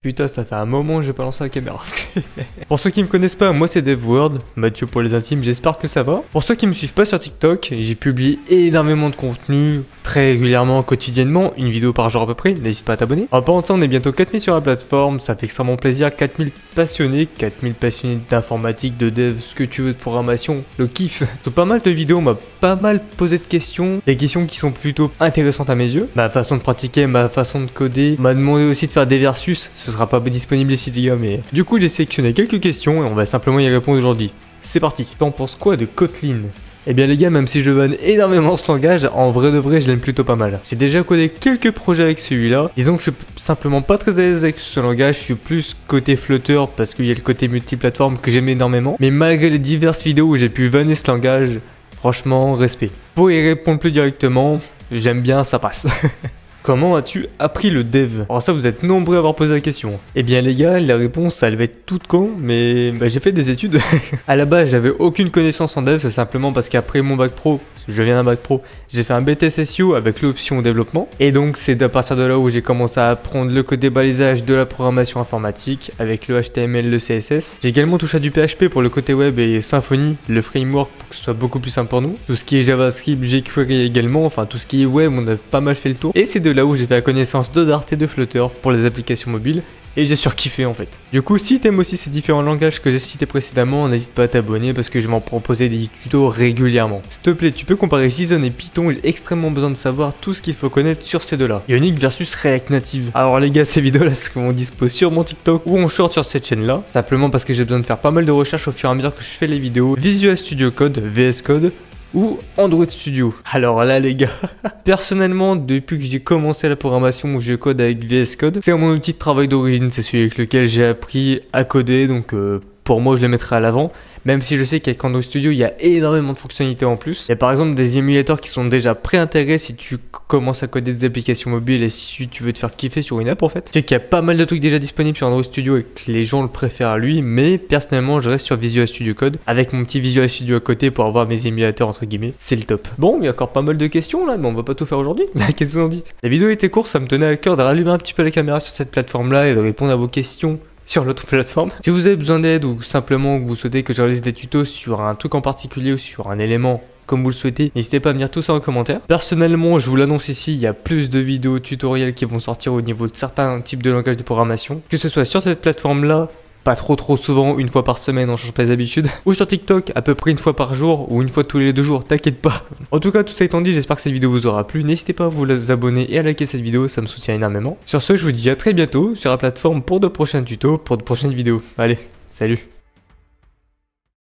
Putain, ça fait un moment que j'ai pas lancé la caméra. Pour ceux qui me connaissent pas, moi c'est DevWorld, Mathieu pour les intimes, j'espère que ça va. Pour ceux qui me suivent pas sur TikTok, j'ai publié énormément de contenu, très régulièrement, quotidiennement, une vidéo par jour à peu près, n'hésite pas à t'abonner. En parlant de ça, on est bientôt 4000 sur la plateforme, ça fait extrêmement plaisir, 4000 passionnés d'informatique, de dev, ce que tu veux de programmation, le kiff. Sur pas mal de vidéos, on m'a pas mal posé de questions, des questions qui sont plutôt intéressantes à mes yeux. Ma façon de pratiquer, ma façon de coder, on m'a demandé aussi de faire des versus, ce sera pas disponible ici les gars, mais du coup j'ai sélectionné quelques questions et on va simplement y répondre aujourd'hui. C'est parti. T'en penses quoi de Kotlin? Eh bien les gars, même si je vanne énormément ce langage, en vrai de vrai je l'aime plutôt pas mal. J'ai déjà codé quelques projets avec celui-là. Disons que je suis simplement pas très à l'aise avec ce langage, je suis plus côté Flutter parce qu'il y a le côté multiplateforme que j'aime énormément. Mais malgré les diverses vidéos où j'ai pu vanner ce langage, franchement respect. Pour y répondre plus directement, j'aime bien, ça passe. Comment as-tu appris le dev? Alors ça, vous êtes nombreux à avoir posé la question. Eh bien les gars, la réponse, elle va être toute con, mais j'ai fait des études. À la base, j'avais aucune connaissance en dev, c'est simplement parce qu'après mon bac pro, je viens d'un bac pro, j'ai fait un BTS SEO avec l'option développement. Et donc c'est à partir de là où j'ai commencé à apprendre le code débalisage de la programmation informatique avec le HTML, le CSS. J'ai également touché à du PHP pour le côté web et Symfony, le framework pour que ce soit beaucoup plus simple pour nous. Tout ce qui est JavaScript, jQuery également, enfin tout ce qui est web, on a pas mal fait le tour. Et c'est de là où j'ai fait la connaissance de Dart et de Flutter pour les applications mobiles. Et j'ai surkiffé en fait. Du coup, si t'aimes aussi ces différents langages que j'ai cités précédemment, n'hésite pas à t'abonner parce que je vais m'en proposer des tutos régulièrement. S'il te plaît, tu peux comparer JSON et Python, j'ai extrêmement besoin de savoir tout ce qu'il faut connaître sur ces deux-là. Ionic versus React Native. Alors les gars, ces vidéos-là seront dispo sur mon TikTok ou en short sur cette chaîne-là. Simplement parce que j'ai besoin de faire pas mal de recherches au fur et à mesure que je fais les vidéos. Visual Studio Code, VS Code ou Android Studio. Alors là les gars, personnellement depuis que j'ai commencé la programmation où je code avec VS Code, c'est mon outil de travail d'origine, c'est celui avec lequel j'ai appris à coder, donc pour moi je le mettrai à l'avant. Même si je sais qu'avec Android Studio, il y a énormément de fonctionnalités en plus. Il y a par exemple des émulateurs qui sont déjà pré-intégrés si tu commences à coder des applications mobiles et si tu veux te faire kiffer sur une app en fait. Je sais qu'il y a pas mal de trucs déjà disponibles sur Android Studio et que les gens le préfèrent à lui, mais personnellement je reste sur Visual Studio Code avec mon petit Visual Studio à côté pour avoir mes émulateurs entre guillemets. C'est le top. Bon, il y a encore pas mal de questions là, mais on va pas tout faire aujourd'hui. Qu'est-ce que vous en dites? La vidéo était courte, ça me tenait à cœur de rallumer un petit peu la caméra sur cette plateforme là et de répondre à vos questions sur l'autre plateforme. Si vous avez besoin d'aide ou simplement que vous souhaitez que je réalise des tutos sur un truc en particulier ou sur un élément comme vous le souhaitez, n'hésitez pas à me dire tout ça en commentaire. Personnellement, je vous l'annonce ici, il y a plus de vidéos tutoriels qui vont sortir au niveau de certains types de langages de programmation, que ce soit sur cette plateforme là, pas trop souvent, une fois par semaine, on change pas les habitudes, ou sur TikTok, à peu près une fois par jour, ou une fois tous les 2 jours, t'inquiète pas. En tout cas, tout ça étant dit, j'espère que cette vidéo vous aura plu, n'hésitez pas à vous abonner et à liker cette vidéo, ça me soutient énormément. Sur ce, je vous dis à très bientôt sur la plateforme pour de prochains tutos, pour de prochaines vidéos. Allez, salut!